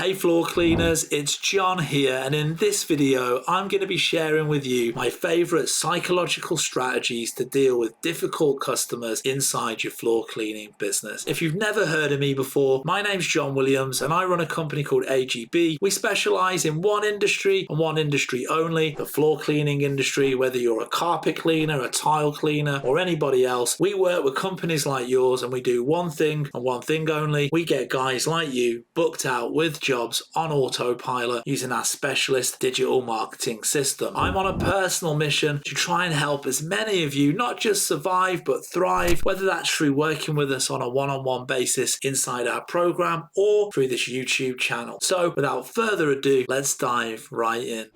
Hey floor cleaners, it's John here, and in this video I'm going to be sharing with you my favourite psychological strategies to deal with difficult customers inside your floor cleaning business. If you've never heard of me before, my name's John Williams and I run a company called AGB. We specialise in one industry and one industry only, the floor cleaning industry. Whether you're a carpet cleaner, a tile cleaner or anybody else, we work with companies like yours and we do one thing and one thing only. We get guys like you booked out with jobs on autopilot using our specialist digital marketing system. I'm on a personal mission to try and help as many of you not just survive but thrive, whether that's through working with us on a one-on-one basis inside our program or through this YouTube channel. So without further ado, let's dive right in.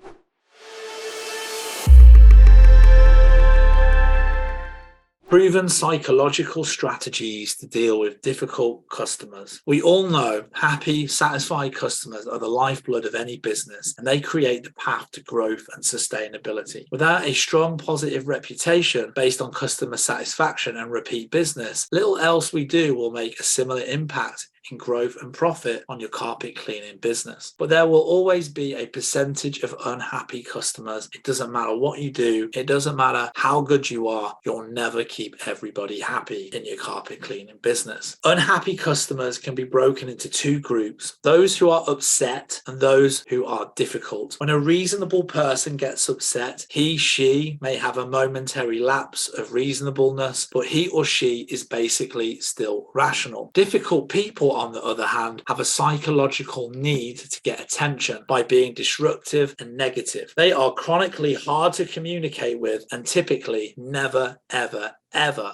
Proven psychological strategies to deal with difficult customers. We all know happy, satisfied customers are the lifeblood of any business, and they create the path to growth and sustainability. Without a strong positive reputation based on customer satisfaction and repeat business, little else we do will make a similar impact in growth and profit on your carpet cleaning business. But there will always be a percentage of unhappy customers. It doesn't matter what you do, it doesn't matter how good you are, you'll never keep everybody happy in your carpet cleaning business. Unhappy customers can be broken into two groups: those who are upset and those who are difficult. When a reasonable person gets upset, she may have a momentary lapse of reasonableness, but he or she is basically still rational. Difficult people, on the other hand, have a psychological need to get attention by being disruptive and negative. They are chronically hard to communicate with and typically never, ever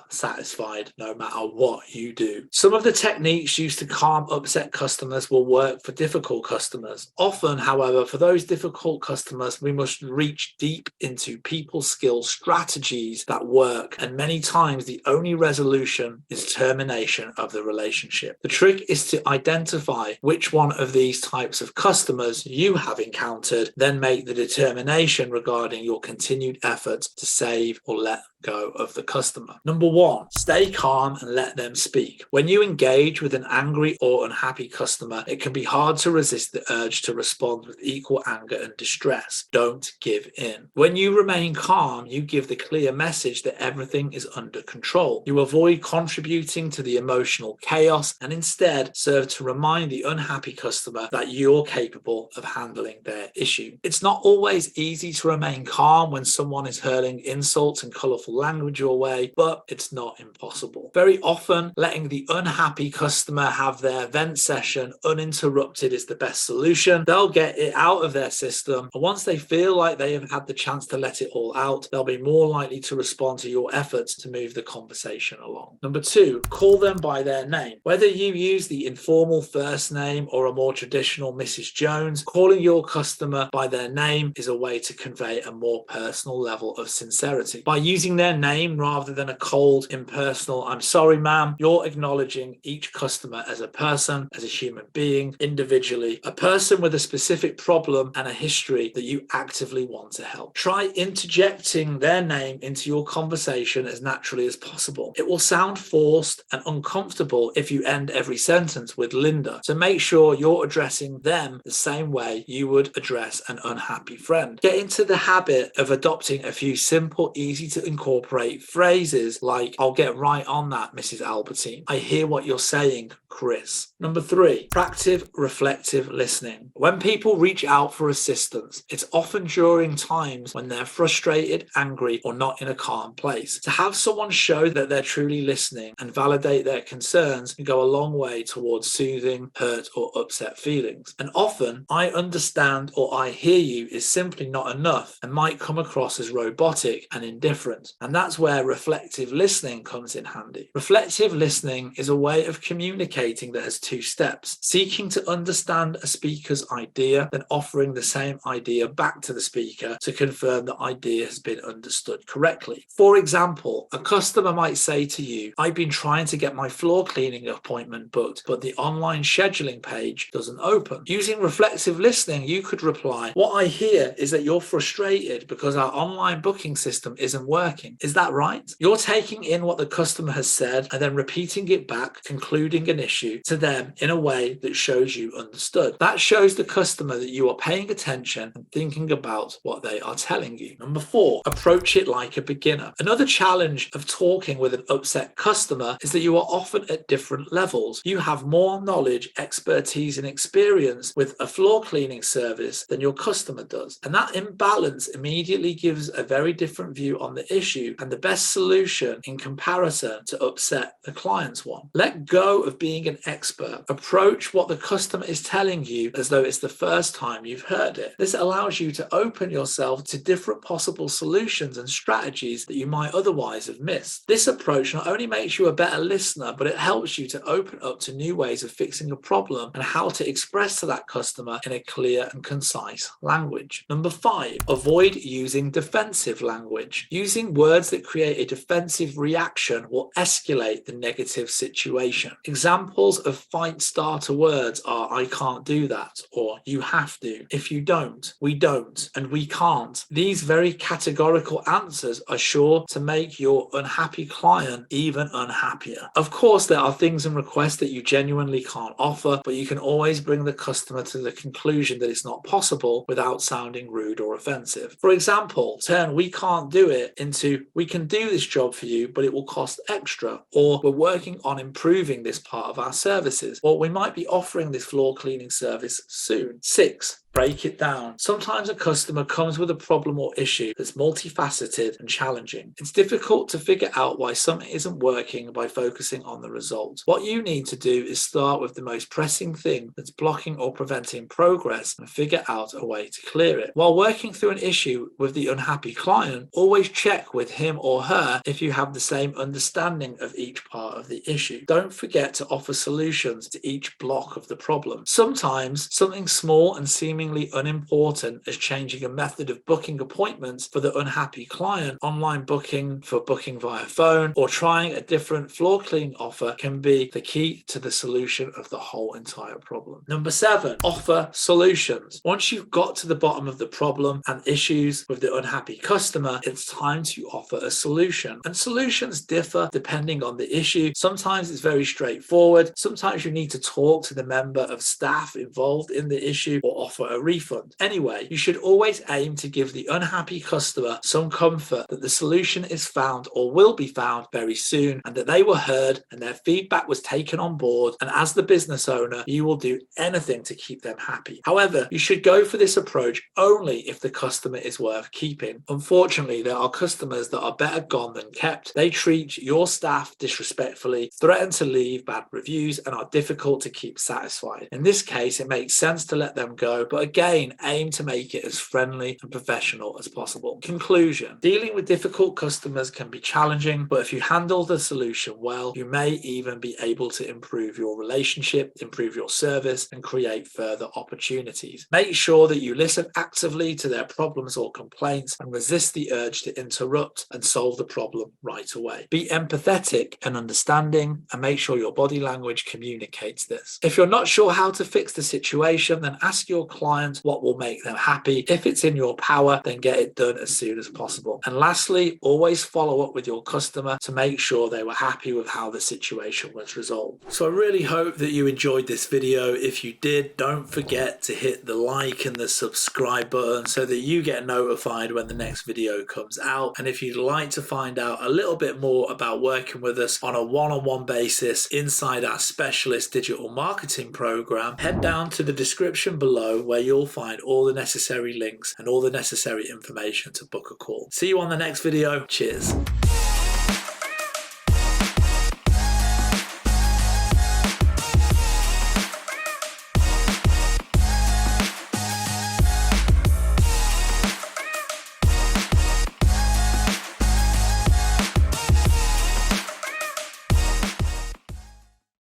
satisfied no matter what you do. Some of the techniques used to calm upset customers will work for difficult customers. Often, however, for those difficult customers, we must reach deep into people skill strategies that work, and many times the only resolution is termination of the relationship. The trick is to identify which one of these types of customers you have encountered, then make the determination regarding your continued efforts to save or let go of the customer. Number one, stay calm and let them speak. When you engage with an angry or unhappy customer, it can be hard to resist the urge to respond with equal anger and distress. Don't give in. When you remain calm, you give the clear message that everything is under control. You avoid contributing to the emotional chaos and instead serve to remind the unhappy customer that you're capable of handling their issue. It's not always easy to remain calm when someone is hurling insults and colorful language your way, but it's not impossible. Very often, letting the unhappy customer have their vent session uninterrupted is the best solution. They'll get it out of their system, and once they feel like they have had the chance to let it all out, they'll be more likely to respond to your efforts to move the conversation along. Number two, call them by their name. Whether you use the informal first name or a more traditional Mrs. Jones, calling your customer by their name is a way to convey a more personal level of sincerity. By using their name rather than a cold, impersonal "I'm sorry ma'am," you're acknowledging each customer as a person, as a human being, individually, a person with a specific problem and a history that you actively want to help. Try interjecting their name into your conversation as naturally as possible. It will sound forced and uncomfortable if you end every sentence with Linda, so make sure you're addressing them the same way you would address an unhappy friend. Get into the habit of adopting a few simple, easy to incorporate phrases like, "I'll get right on that, Mrs. Albertine. I hear what you're saying, Chris." Number three, practice reflective listening. When people reach out for assistance, it's often during times when they're frustrated, angry, or not in a calm place. To have someone show that they're truly listening and validate their concerns can go a long way towards soothing hurt or upset feelings. And often, "I understand" or "I hear you" is simply not enough and might come across as robotic and indifferent. And that's where reflective listening comes in handy. Reflective listening is a way of communicating that has two steps: seeking to understand a speaker's idea, then offering the same idea back to the speaker to confirm the idea has been understood correctly. For example, a customer might say to you, "I've been trying to get my floor cleaning appointment booked, but the online scheduling page doesn't open." Using reflective listening, you could reply, "What I hear is that you're frustrated because our online booking system isn't working. Is that right? Your You're taking in what the customer has said and then repeating it back, concluding an issue to them in a way that shows you understood. That shows the customer that you are paying attention and thinking about what they are telling you. Number 4, approach it like a beginner. Another challenge of talking with an upset customer is that you are often at different levels. You have more knowledge, expertise, and experience with a floor cleaning service than your customer does. And that imbalance immediately gives a very different view on the issue and the best solution in comparison to upset the client's one. Let go of being an expert. Approach what the customer is telling you as though it's the first time you've heard it. This allows you to open yourself to different possible solutions and strategies that you might otherwise have missed. This approach not only makes you a better listener, but it helps you to open up to new ways of fixing a problem and how to express to that customer in a clear and concise language. Number 5, avoid using defensive language. Using words that create a defensive reaction will escalate the negative situation. Examples of fight starter words are "I can't do that," or "you have to," "if you don't," "we don't," and "we can't." These very categorical answers are sure to make your unhappy client even unhappier. Of course, there are things and requests that you genuinely can't offer, but you can always bring the customer to the conclusion that it's not possible without sounding rude or offensive. For example, turn "we can't do it" into "we can do this job for you, but it will cost extra," or "we're working on improving this part of our services," or "we might be offering this floor cleaning service soon. 6, break it down. Sometimes a customer comes with a problem or issue that's multifaceted and challenging. It's difficult to figure out why something isn't working by focusing on the result. What you need to do is start with the most pressing thing that's blocking or preventing progress and figure out a way to clear it. While working through an issue with the unhappy client, always check with him or her if you have the same understanding of each part of the issue. Don't forget to offer solutions to each block of the problem. Sometimes something small and seemingly unimportant as changing a method of booking appointments for the unhappy client, online booking for booking via phone, or trying a different floor cleaning offer can be the key to the solution of the whole entire problem. Number 7, offer solutions. Once you've got to the bottom of the problem and issues with the unhappy customer, it's time to offer a solution. And solutions differ depending on the issue. Sometimes it's very straightforward. Sometimes you need to talk to the member of staff involved in the issue or offer a refund. Anyway, you should always aim to give the unhappy customer some comfort that the solution is found or will be found very soon, and that they were heard and their feedback was taken on board. And as the business owner, you will do anything to keep them happy. However, you should go for this approach only if the customer is worth keeping. Unfortunately, there are customers that are better gone than kept. They treat your staff disrespectfully, threaten to leave bad reviews, and are difficult to keep satisfied. In this case, it makes sense to let them go, but again, aim to make it as friendly and professional as possible. Conclusion: dealing with difficult customers can be challenging, but if you handle the solution well, you may even be able to improve your relationship, improve your service, and create further opportunities. Make sure that you listen actively to their problems or complaints and resist the urge to interrupt and solve the problem right away. Be empathetic and understanding, and make sure your body language communicates this. If you're not sure how to fix the situation, then ask your client what will make them happy. If it's in your power, then get it done as soon as possible. And lastly, always follow up with your customer to make sure they were happy with how the situation was resolved. So I really hope that you enjoyed this video. If you did, don't forget to hit the like and the subscribe button so that you get notified when the next video comes out. And if you'd like to find out a little bit more about working with us on a one-on-one basis inside our specialist digital marketing program, head down to the description below where you'll find all the necessary links and all the necessary information to book a call. See you on the next video. Cheers.